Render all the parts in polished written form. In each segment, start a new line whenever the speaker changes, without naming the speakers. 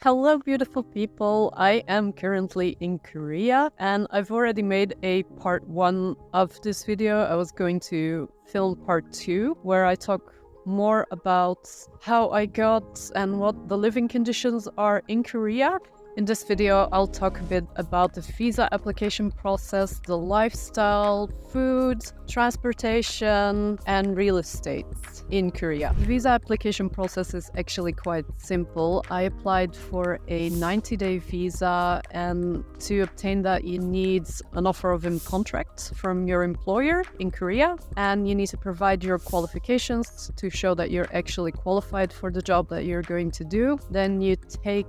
Hello, beautiful people. I am currently in Korea and I've already made a part 1 of this video. I was going to film part 2 where I talk more about how I got and what the living conditions are in Korea. In this video, I'll talk a bit about the visa application process, the lifestyle, food, transportation, and real estate in Korea. The visa application process is actually quite simple. I applied for a 90-day visa, and to obtain that, you need an offer of employment contract from your employer in Korea, and you need to provide your qualifications to show that you're actually qualified for the job that you're going to do. Then you take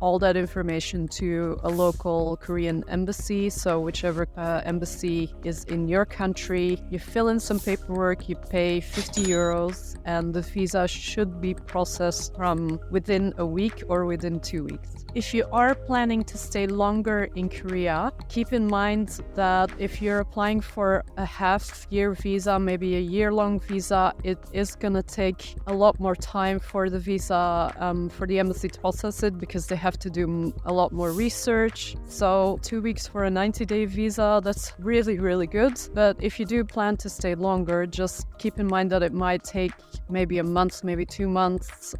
all that information to a local Korean embassy, so whichever embassy is in your country. You fill in some paperwork, you pay 50 euros, and the visa should be processed from within a week or within 2 weeks. If you are planning to stay longer in Korea, keep in mind that if you're applying for a half-year visa, maybe a year-long visa, it is going to take a lot more time for the visa, for the embassy to process it, because they have to do a lot more research. So 2 weeks for a 90-day visa, that's really, really good. But if you do plan to stay longer, just keep in mind that it might take maybe a month, maybe 2 months.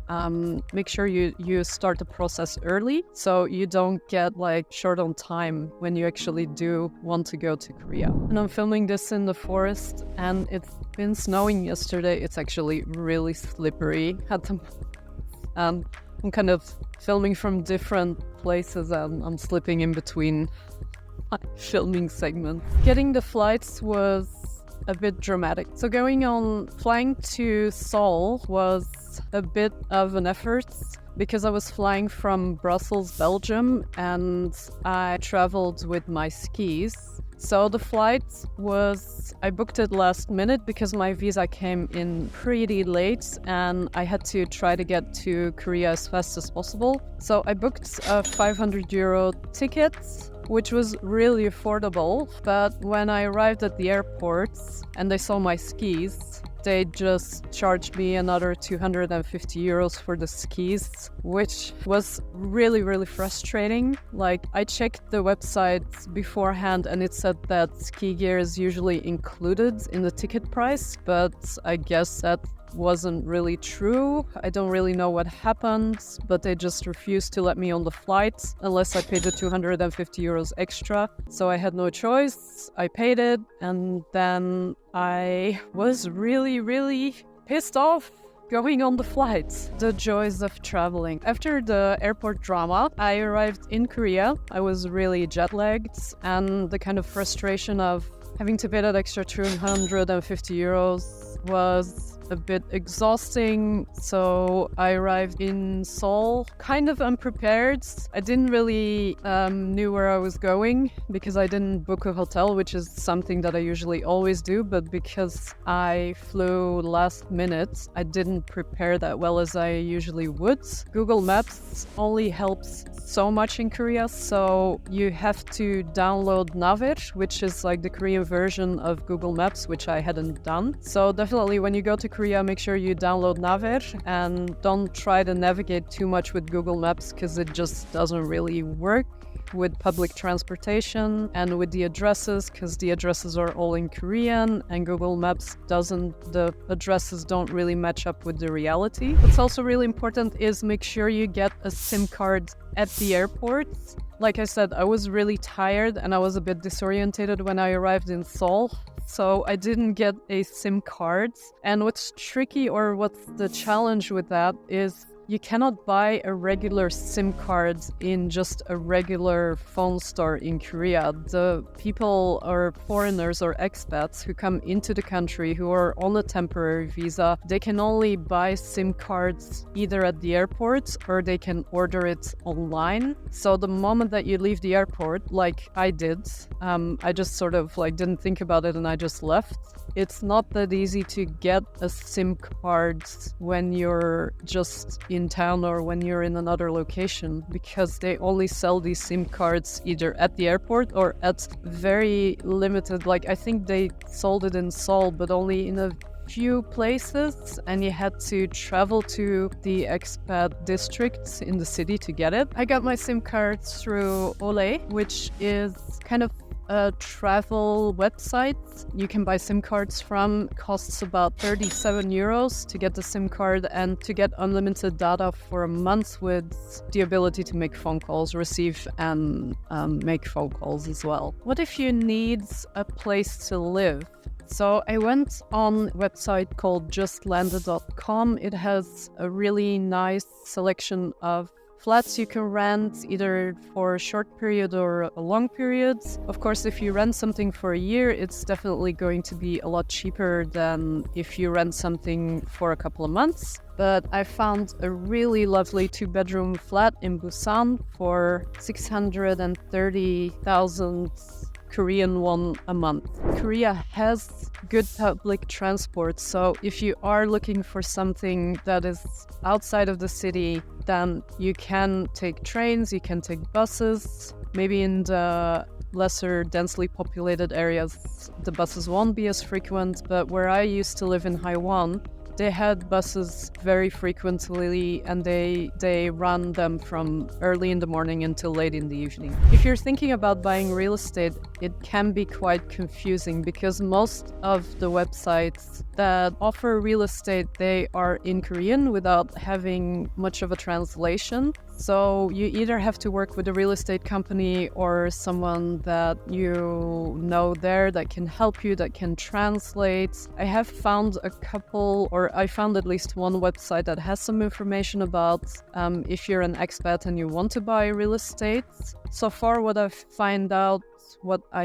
Make sure you start the process early, so you don't get short on time when you actually do want to go to Korea. And I'm filming this in the forest, and it's been snowing yesterday. It's actually really slippery at the moment. I'm kind of filming from different places, and I'm slipping in between filming segments. Getting the flights was a bit dramatic. So flying to Seoul was a bit of an effort, because I was flying from Brussels, Belgium, and I traveled with my skis. So the flight I booked it last minute because my visa came in pretty late and I had to try to get to Korea as fast as possible. So I booked a 500 euro ticket, which was really affordable. But when I arrived at the airport and they saw my skis, they just charged me another 250 euros for the skis, which was really, really frustrating. I checked the website beforehand and it said that ski gear is usually included in the ticket price, but I guess that wasn't really true. I don't really know what happened, but they just refused to let me on the flight unless I paid the 250 euros extra. So I had no choice. I paid it, and then I was really, really pissed off going on the flight. The joys of traveling. After the airport drama, I arrived in Korea. I was really jet lagged, and the kind of frustration of having to pay that extra 250 euros was a bit exhausting. So I arrived in Seoul kind of unprepared. I didn't really knew where I was going because I didn't book a hotel, which is something that I usually always do, but because I flew last minute, I didn't prepare that well as I usually would. Google Maps only helps so much in Korea, so you have to download Naver, which is the Korean version of Google Maps, which I hadn't done. So definitely when you go to Korea, make sure you download Naver and don't try to navigate too much with Google Maps, because it just doesn't really work with public transportation and with the addresses, because the addresses are all in Korean and Google Maps the addresses don't really match up with the reality. What's also really important is make sure you get a SIM card at the airport. Like I said, I was really tired and I was a bit disorientated when I arrived in Seoul, so I didn't get a SIM card. And what's tricky, or what's the challenge with that, is you cannot buy a regular SIM card in just a regular phone store in Korea. The people or foreigners or expats who come into the country who are on a temporary visa, they can only buy SIM cards either at the airport or they can order it online. So the moment that you leave the airport, like I did, I just sort of didn't think about it and I just left. It's not that easy to get a SIM card when you're just in town or when you're in another location, because they only sell these SIM cards either at the airport or at very limited, I think they sold it in Seoul, but only in a few places and you had to travel to the expat districts in the city to get it. I got my SIM card through Ole, which is kind of a travel website you can buy SIM cards from. Costs about 37 euros to get the SIM card and to get unlimited data for a month with the ability to make phone calls, receive and make phone calls as well. What if you need a place to live? So I went on a website called justlanded.com. It has a really nice selection of flats you can rent either for a short period or a long period. Of course, if you rent something for a year, it's definitely going to be a lot cheaper than if you rent something for a couple of months. But I found a really lovely 2-bedroom flat in Busan for 630,000 Korean won a month. Korea has good public transport, so if you are looking for something that is outside of the city, then you can take trains, you can take buses. Maybe in the lesser densely populated areas, the buses won't be as frequent, but where I used to live in Haiwan, they had buses very frequently and they run them from early in the morning until late in the evening. If you're thinking about buying real estate, it can be quite confusing because most of the websites that offer real estate, they are in Korean without having much of a translation. So you either have to work with a real estate company or someone that you know there that can help you, that can translate. I have found a couple, or I found at least one website that has some information about if you're an expat and you want to buy real estate. So far, what I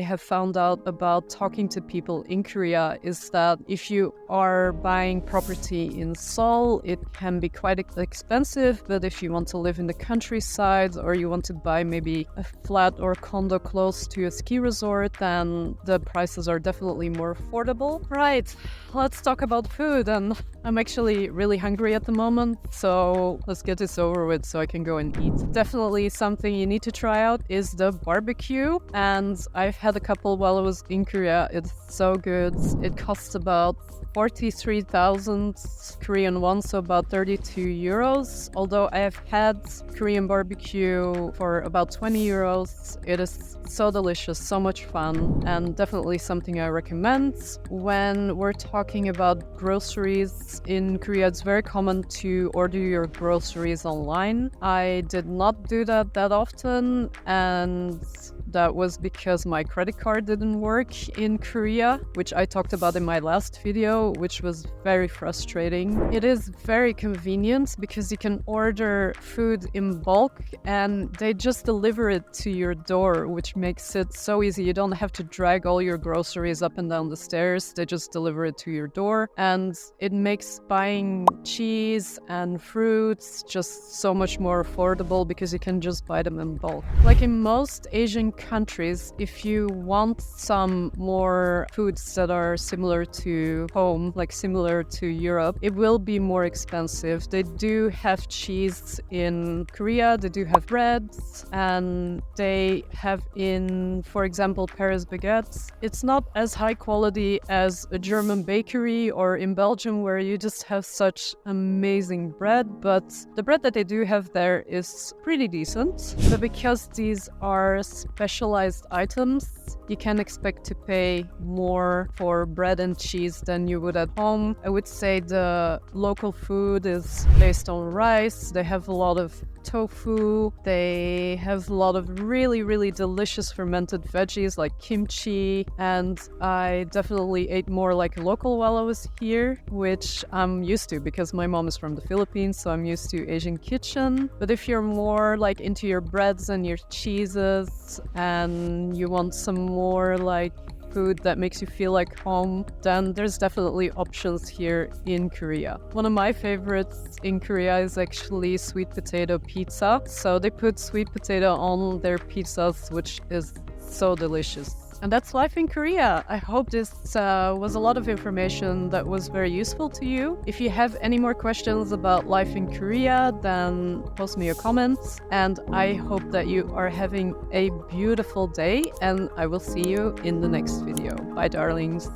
have found out about talking to people in Korea is that if you are buying property in Seoul, it can be quite expensive, but if you want to live in the countryside or you want to buy maybe a flat or condo close to a ski resort, then the prices are definitely more affordable. Right, let's talk about food, and I'm actually really hungry at the moment, so let's get this over with so I can go and eat. Definitely something you need to try out is the barbecue, and I've had a couple while I was in Korea. It's so good. It costs about 43,000 Korean won, so about 32 euros. Although I have had Korean barbecue for about 20 euros, it is so delicious, so much fun, and definitely something I recommend. When we're talking about groceries in Korea, it's very common to order your groceries online. I did not do that often, and that was because my credit card didn't work in Korea, which I talked about in my last video, which was very frustrating. It is very convenient because you can order food in bulk and they just deliver it to your door, which makes it so easy. You don't have to drag all your groceries up and down the stairs. They just deliver it to your door, and it makes buying cheese and fruits just so much more affordable because you can just buy them in bulk. Like in most Asian countries, if you want some more foods that are similar to home, like similar to Europe, it will be more expensive. They do have cheese in Korea, they do have breads, and they have in, for example, Paris baguettes. It's not as high quality as a German bakery or in Belgium where you just have such amazing bread, but the bread that they do have there is pretty decent. But because these are specialized items, you can expect to pay more for bread and cheese than you would at home. I would say the local food is based on rice. They have a lot of tofu. They have a lot of really, really delicious fermented veggies like kimchi. And I definitely ate more like a local while I was here, which I'm used to because my mom is from the Philippines, so I'm used to Asian kitchen. But if you're more like into your breads and your cheeses and you want some more like food that makes you feel like home, then there's definitely options here in Korea. One of my favorites in Korea is actually sweet potato pizza. So they put sweet potato on their pizzas, which is so delicious. And that's life in Korea. I hope this was a lot of information that was very useful to you. If you have any more questions about life in Korea, then post me your comments. And I hope that you are having a beautiful day, and I will see you in the next video. Bye, darlings.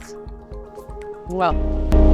Well.